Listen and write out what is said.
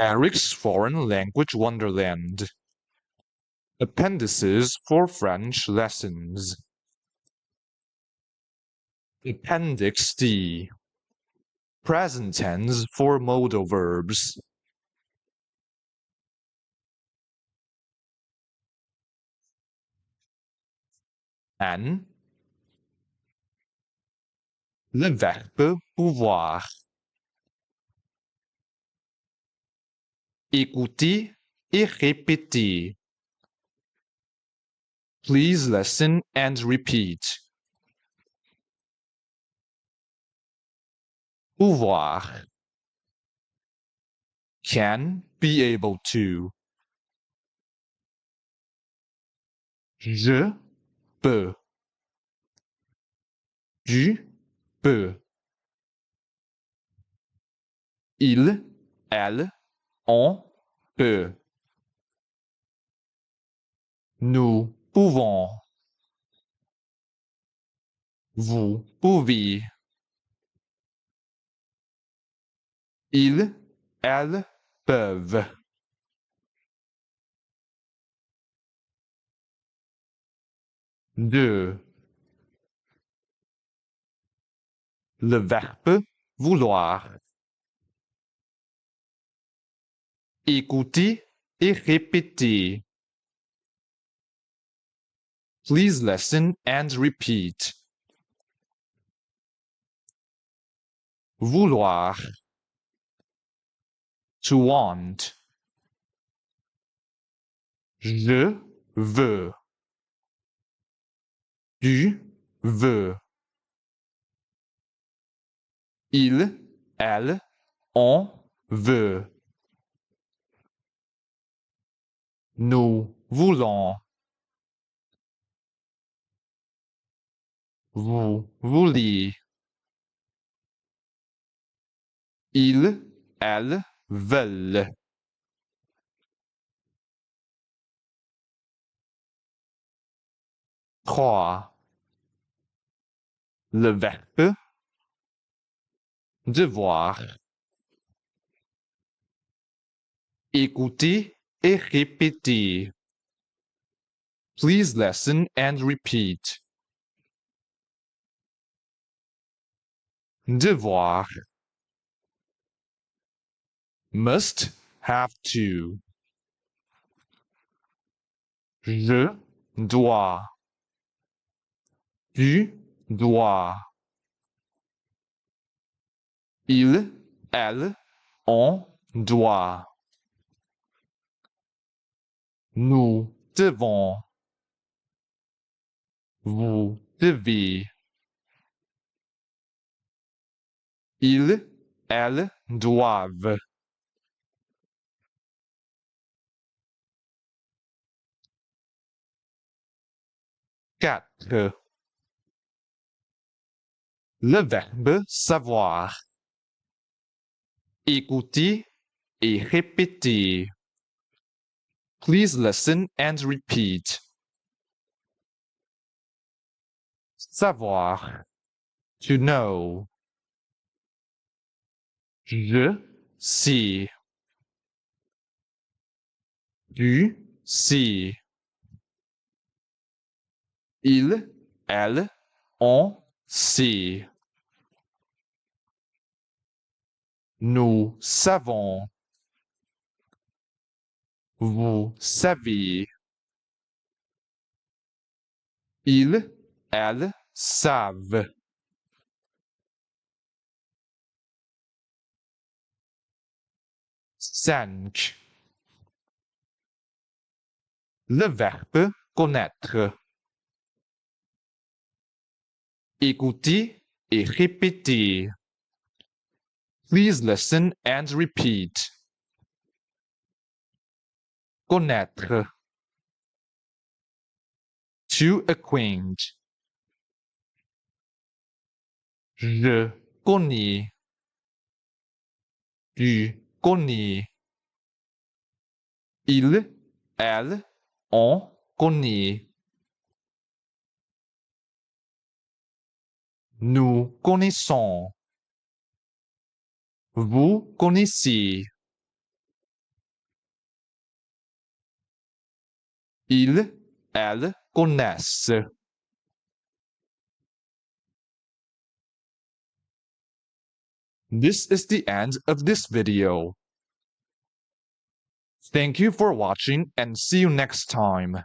Eric's Foreign Language Wonderland. Appendices for French Lessons. Appendix D. Present tense for modal verbs. N. Le verbe pouvoir. Écoutez et répétez. Please listen and repeat. Pouvoir. Can, be able to. Je peux. Tu peux. Il, elle, on peut. Nous pouvons. Vous pouvez. Ils, elles peuvent. Deux. Le verbe vouloir. Écoutez et répétez. Please listen and repeat. Vouloir. To want. Je veux. Tu veux. Il, elle, on veut. Nous voulons. Vous voulez. Ils, elles veulent. Trois. Le verbe devoir. Écoutez et répétez. Please listen and repeat. Devoir. Must, have to. Je dois. Tu dois. Il, elle, on doit. Nous devons. Vous devez. Ils, elles doivent. Quatre. Le verbe savoir. Écoutez et répétez. Please listen and repeat. Savoir. To know. Je sais. Tu sais. Il, elle, on sait. Nous savons. Vous savez. Ils, elles savent. Cinq. Le verbe connaître. Écoutez et répétez. Please listen and repeat. Connaître. To acquaint. Je connais. Tu connais. Il, elle, on connaît. Nous connaissons. Vous connaissez. Il, elle connaissent. This is the end of this video. Thank you for watching and see you next time.